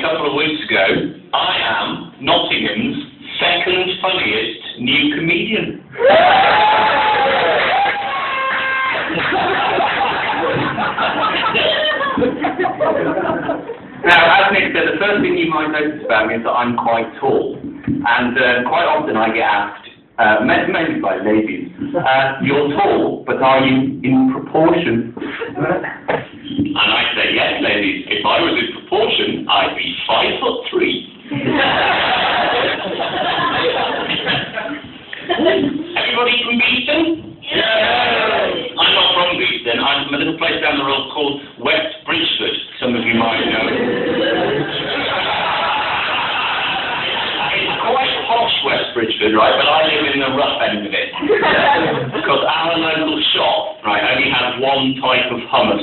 couple of weeks ago, I am Nottingham's second funniest new comedian. Now, as Nick said, the first thing you might notice about me is that I'm quite tall, and quite often I get asked, mainly by ladies, you're tall, but are you in proportion? And I say, yes, ladies, if I was in proportion, I'd be 5'3". Everybody from Beeston? Yeah. I'm not from Beeston. I'm from a little place down the road called West Bridgeford. Some of you might know. It's quite posh, West Bridgeford, right? But I live in the rough end of it. Because our local shop, right, only has one type of hummus.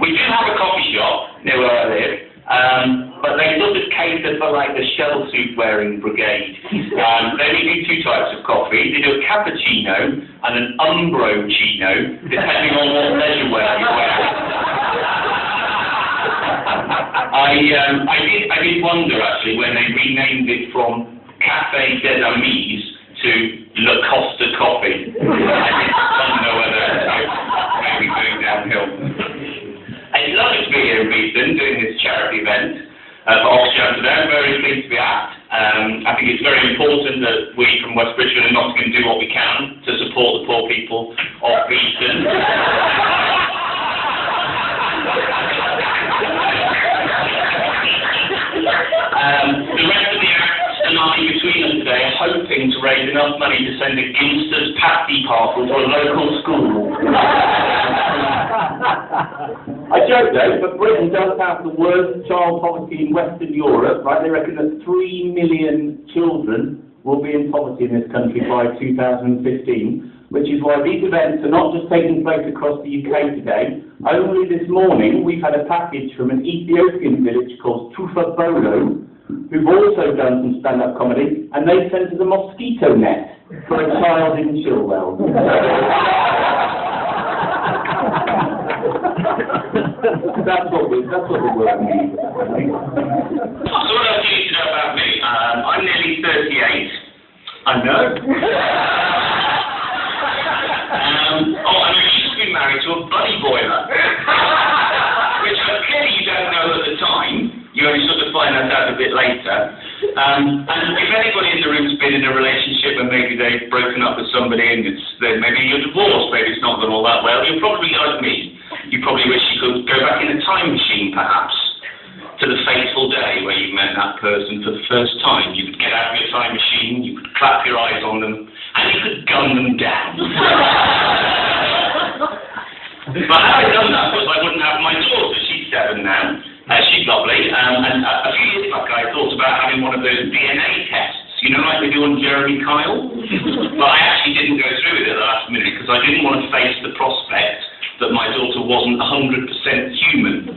We do have a coffee shop near where I live, but they sort of cater for like the shell suit wearing brigade. They only do two types of coffee. They do a cappuccino and an umbrochino, depending on what leisure wear you wear. I did wonder actually when they renamed it from Café des Amis to La Costa Coffee. I didn't know whether maybe going downhill. It's lovely to be here in Beeston doing this charity event for Oxjam today. I'm very pleased to be at. I think it's very important that we from West Bridgeford and Nottingham do what we can to support the poor people of Beeston. The rest of the acts and I between us today are hoping to raise enough money to send a Ginster's pasty parcel to a local school. I joke though, but Britain does have the worst child poverty in Western Europe, right? They reckon that 3 million children will be in poverty in this country by 2015, which is why these events are not just taking place across the UK today. Only this morning we've had a package from an Ethiopian village called Tufa Bolo, who've also done some stand-up comedy, and they sent us a mosquito net for a child in Chilwell. That's what the word means. So what else do you need to know about me? I'm nearly 38. I know. And I used to be married to a buddy boiler, which clearly you don't know at the time. You only sort of find that out a bit later. And if anybody in the room's been in a relationship and maybe they've broken up with somebody and maybe you're divorced, maybe it's not gone all that well, you're probably like me. You probably wish you could go back in a time machine, perhaps, to the fateful day where you met that person for the first time. You could get out of your time machine, you could clap your eyes on them, and you could gun them down. But how I done that was I wouldn't have my daughter. She's 7 now. She's lovely. And a few years back I thought about having one of those DNA tests, you know, like they do on Jeremy Kyle. But I actually didn't go through with it at the last minute because I didn't want to face the prospect that my daughter wasn't 100% human.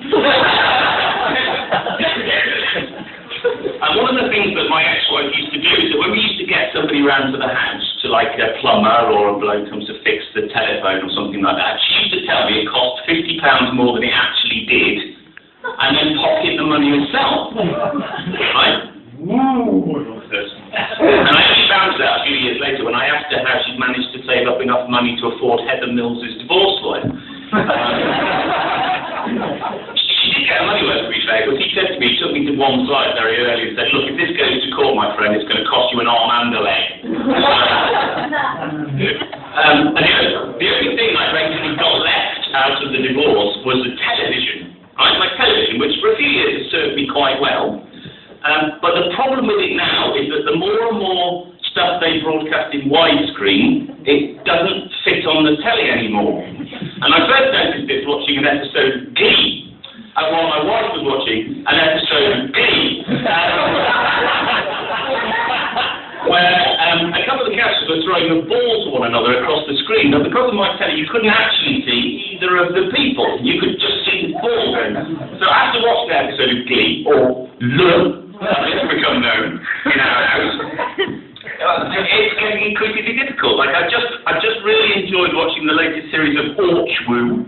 And one of the things that my ex-wife used to do is that when we used to get somebody round to the house, to like a plumber or a bloke comes to fix the telephone or something like that, she used to tell me it cost £50 more than it actually did, and then pocket the money herself. Right? And I only found out a few years later when I asked her how she'd managed to save up enough money to afford Heather Mills's divorce lawyer. She did get her money worth, to be fair, because he said to me, he took me to one side very early and said, look, if this goes to court, my friend, it's going to cost you an arm and a leg. And the only thing I basically got left out of the divorce was the television. Right? My television, which for a few years has served me quite well. But the problem with it now is that the more and more stuff they broadcast in widescreen, it doesn't fit on the telly anymore. And I first noticed this watching an episode of Glee, while my wife was watching an episode of Glee, where a couple of the characters were throwing a ball to one another across the screen. Now, because of my telly, you couldn't actually see either of the people. You could just see the ball going. So after watching the episode of Glee, or Le, as it's become known in our house, it's getting increasingly difficult. Like I just really enjoyed watching the latest series of Oxjam.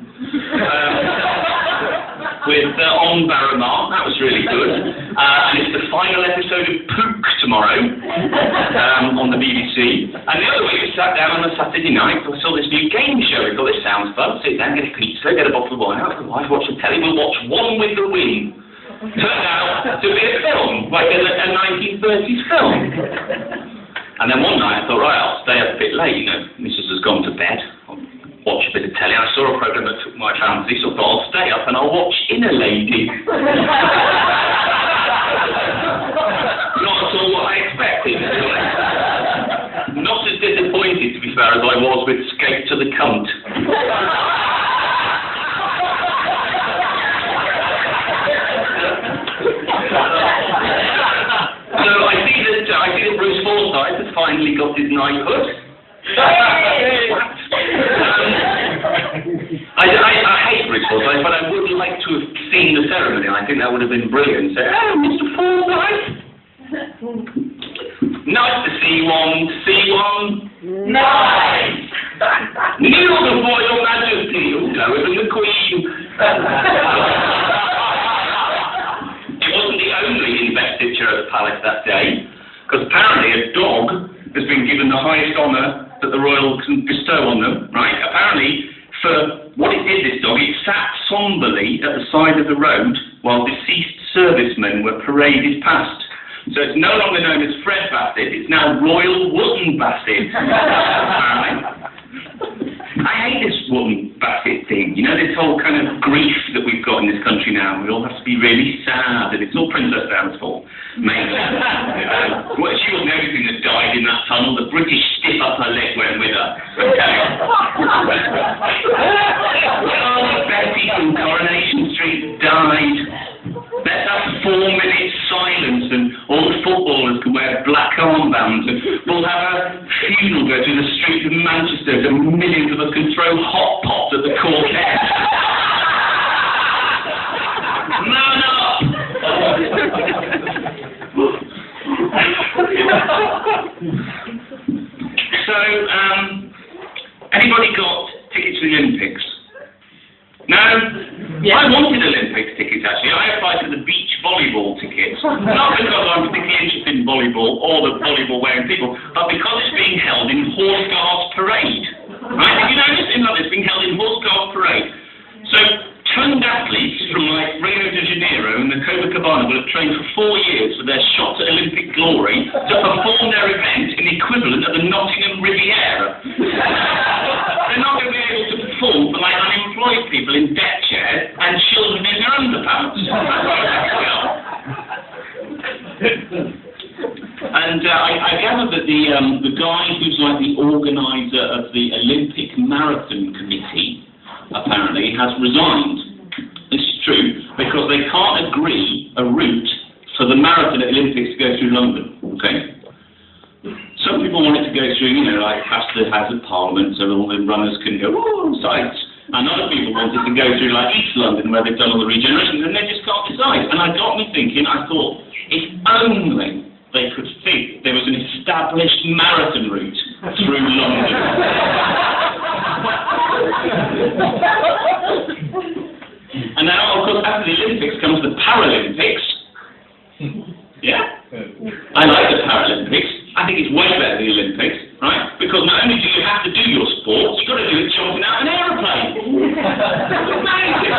with on Barramar. That was really good. And it's the final episode of Pook tomorrow on the BBC. And the other week we sat down on a Saturday night and we saw this new game show. We thought, this sounds fun. Sit down, get a pizza, get a bottle of wine out, the wife, watch the telly. We'll watch One with the Wind. Turned out to be a film, like a 1930s film. And then one night I thought, right, I'll stay up a bit late, you know, Mrs. has gone to bed, I'll watch a bit of telly. I saw a programme that took my fancy, so I thought I'll stay up and I'll watch Inner Lady. Not at all what I expected. Not as disappointed, to be fair, as I was with Escape to the Cunt. So I see that Bruce Forsyth has finally got his knighthood. I hate Bruce Forsyth, but I would like to have seen the ceremony. I think that would have been brilliant. So, oh, Mr. Forsyth. Nice to see one. Nice. Kneel before your Majesty, who lower than the Queen. It wasn't the only investiture at the palace that day, because apparently a dog has been given the highest honour that the royals can bestow on them, right? Apparently, for what it did, this dog, it sat somberly at the side of the road while deceased servicemen were paraded past. So it's no longer known as Fred Bassett, it's now Royal Wotton Bassett, apparently. I hate this Wotton Bassett thing, you know, this whole kind of grief that we've got in this country now. We all have to be really sad, and it's all Princess Diana's fault, mainly. Well, she wasn't everything that died in that tunnel. The British stiff upper lip went with her. Okay. Oh, Betty from Coronation Street died. Let's have 4 minutes silence and all the footballers can wear black armbands and we'll have a funeral go through the streets of Manchester so millions of us can throw hot pots at the quartet. So, anybody got tickets to the Olympics? No? Yeah. I wanted Olympics tickets, actually. I applied for the beach volleyball tickets. Not because I'm particularly interested in volleyball or the volleyball-wearing people, but because it's being held in Horse Guards Parade. Right? Have you noticed in London it's being held in Horse Guards Parade? So, trained athletes from, like, Rio de Janeiro and the Copacabana will have trained for 4 years for their shot at Olympic glory to perform their event in the equivalent of the Nottingham Riviera. They're not going to be able to perform for, like, unemployed people in deck chairs and children in their underpants. And I gather that the guy who's like the organiser of the Olympic Marathon Committee apparently has resigned. This is true because they can't agree a route for the marathon at the Olympics to go through London. Okay. Some people want it to go through, you know, like past the House of Parliament, so all the runners can go, oh, sights. And other people want it to go through, like, East London, where they've done all the regeneration, and they just can't decide. And I got me thinking, I thought, if only they could think there was an established marathon route through London. And now, of course, after the Olympics comes the Paralympics. Yeah? I like the Paralympics. I think it's way better than the Olympics, right? Because not only do you have to do your sports, you've got to do it jumping out of an aeroplane. It's amazing.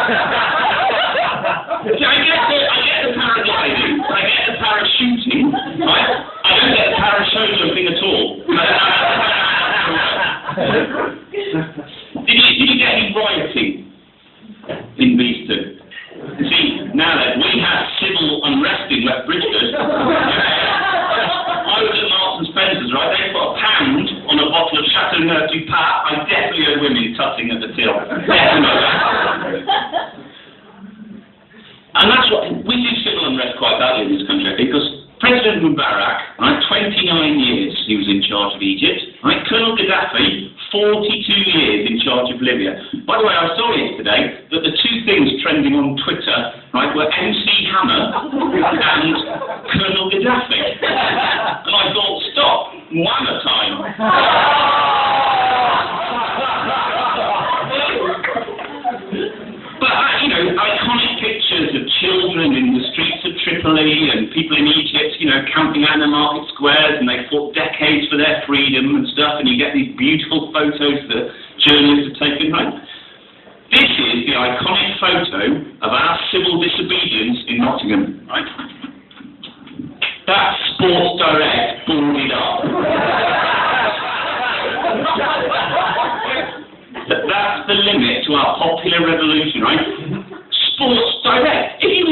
I get the paragliding, I get the parachuting, right? I don't get the parachuting at all. Did you get any rioting in Beeston? See, now that we have civil unrest in West Bridgford, I was at Marks and Spencer's, right? They put £1 on a bottle of Chateauneuf du Pape. I definitely heard women tutting at the till. Definitely. And that's what we do civil unrest quite badly in this country, because President Mubarak, right, 29 years he was in charge of Egypt, right? Colonel Gaddafi, 42 years in charge of Libya. By the way, I saw yesterday that the two things trending on Twitter, right, were MC Hammer and Colonel Gaddafi. And I thought, stop, one at a time. But, you know, iconic picture Italy and people in Egypt, you know, camping out in the market squares, and they fought decades for their freedom and stuff, and you get these beautiful photos that journalists have taken, right? This is the iconic photo of our civil disobedience in Nottingham, right? That's Sports Direct boarded up. That's the limit to our popular revolution, right? Sports Direct. If you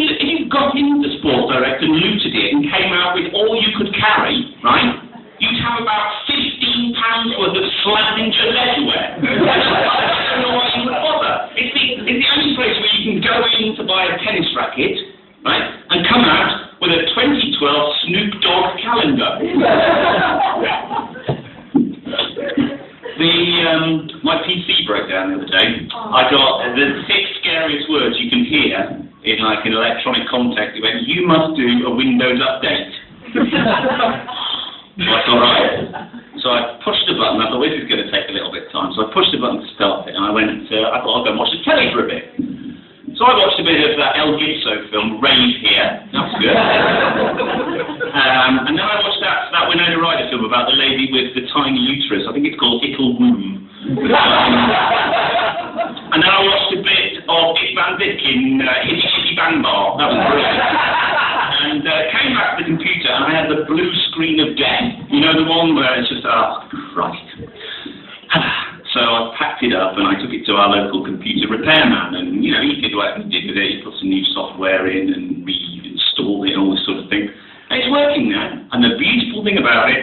got into Sports Direct and looted it and came out with all you could carry, right, you'd have about £15 worth of slamming Gillette-ware. I don't know why you would bother. It's the only place where you can go in to buy a tennis racket, right, and come out with a 2012 Snoop Dogg calendar. My PC broke down the other day. I got the 6 scariest words you can hear in like an electronic context. It went, "You must do a Windows update." That's alright. So I pushed the button. I thought, this is going to take a little bit of time. So I pushed the button to start it, and I thought I'll go and watch the telly for a bit. So I watched a bit of that El Gibson film, Rave Here. That's good. And then I watched that Winona Ryder film about the lady with the tiny uterus. I think it's called Ickle Womb. And then I watched a bit of Dick Van Dyke in Hitty Hitty Bang Bar. That was brilliant. And came back to the computer, and I had the blue screen of death. You know, the one where it's just, oh, Christ. So I packed it up and I took it to our local computer repairman, and you know, he did what he did with it. He put some new software in and reinstalled it and all this sort of thing. And it's working now. And the beautiful thing about it